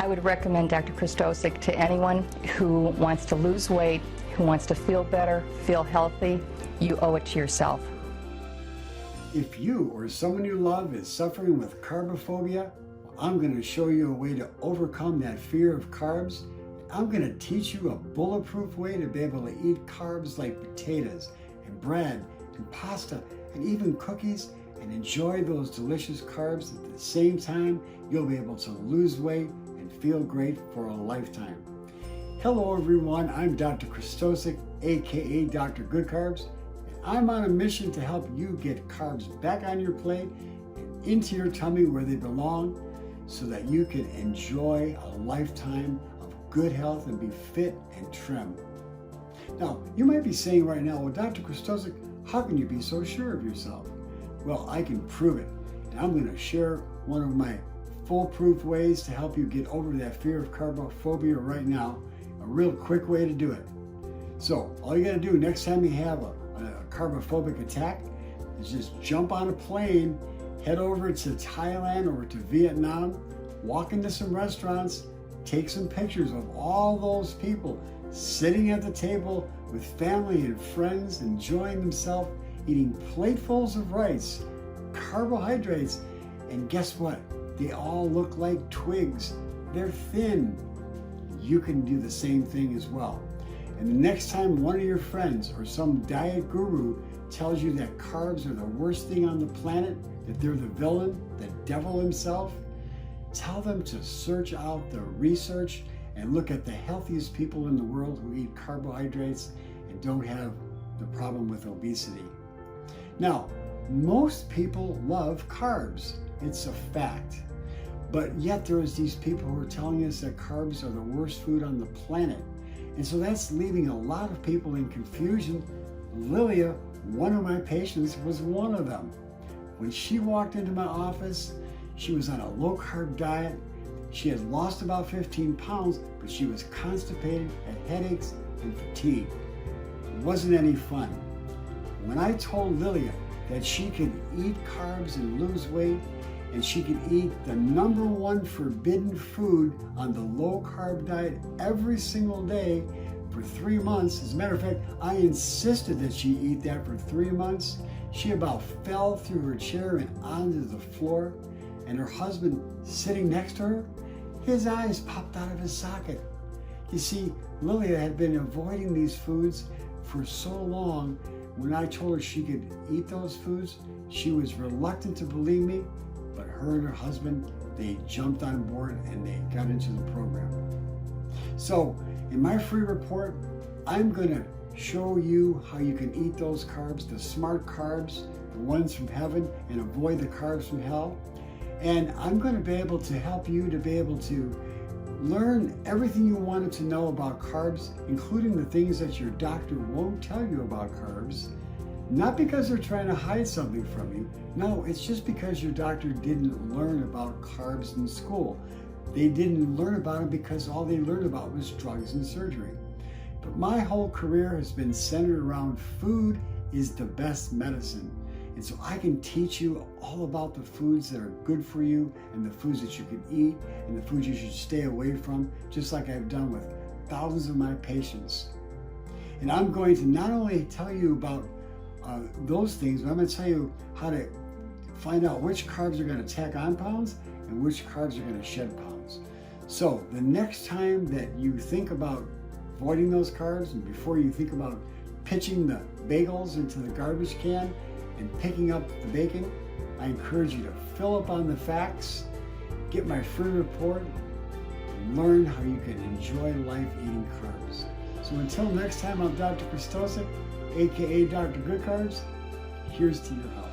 I would recommend Dr. Christosic to anyone who wants to lose weight, who wants to feel better, feel healthy. You owe it to yourself. If you or someone you love is suffering with carbophobia, I'm going to show you a way to overcome that fear of carbs. I'm going to teach you a bulletproof way to be able to eat carbs like potatoes and bread and pasta and even cookies and enjoy those delicious carbs. At the same time, you'll be able to lose weight and feel great for a lifetime. Hello everyone, I'm Dr. Christosic, aka Dr. Good Carbs. I'm on a mission to help you get carbs back on your plate and into your tummy where they belong so that you can enjoy a lifetime of good health and be fit and trim. Now, you might be saying right now, well, Dr. Christosic, how can you be so sure of yourself? Well, I can prove it. And I'm going to share one of my foolproof ways to help you get over that fear of carbophobia right now. A real quick way to do it. So, all you got to do next time you have a carbophobic attack is just jump on a plane, head over to Thailand or to Vietnam, walk into some restaurants, take some pictures of all those people sitting at the table with family and friends, enjoying themselves, eating platefuls of rice, carbohydrates, and guess what? They all look like twigs. They're thin. You can do the same thing as well. And the next time one of your friends or some diet guru tells you that carbs are the worst thing on the planet, that they're the villain, the devil himself, tell them to search out the research and look at the healthiest people in the world who eat carbohydrates and don't have the problem with obesity. Now, most people love carbs. It's a fact. But yet there's these people who are telling us that carbs are the worst food on the planet. And so that's leaving a lot of people in confusion. Lilia, one of my patients, was one of them. When she walked into my office, she was on a low-carb diet. She had lost about 15 pounds, but she was constipated, had headaches, and fatigue. It wasn't any fun. When I told Lilia that she could eat carbs and lose weight, and she could eat the #1 forbidden food on the low-carb diet every single day for 3 months. As a matter of fact, I insisted that she eat that for 3 months. She about fell through her chair and onto the floor, and her husband sitting next to her, his eyes popped out of his socket. You see, Lilia had been avoiding these foods for so long. When I told her she could eat those foods, she was reluctant to believe me, but her and her husband, they jumped on board and they got into the program. So in my free report, I'm going to show you how you can eat those carbs, the smart carbs, the ones from heaven, and avoid the carbs from hell. And I'm going to be able to help you to be able to learn everything you wanted to know about carbs, including the things that your doctor won't tell you about carbs. Not because they're trying to hide something from you. No, it's just because your doctor didn't learn about carbs in school. They didn't learn about them because all they learned about was drugs and surgery. But my whole career has been centered around food is the best medicine. And so I can teach you all about the foods that are good for you and the foods that you can eat and the foods you should stay away from, just like I've done with thousands of my patients. And I'm going to not only tell you about those things, but I'm going to tell you how to find out which carbs are going to tack on pounds and which carbs are going to shed pounds. So the next time that you think about avoiding those carbs, and before you think about pitching the bagels into the garbage can and picking up the bacon, I encourage you to fill up on the facts, get my free report, and learn how you can enjoy life eating carbs. So until next time, I'm Dr. Christosic, aka Dr. Good Carbs. Here's to your health.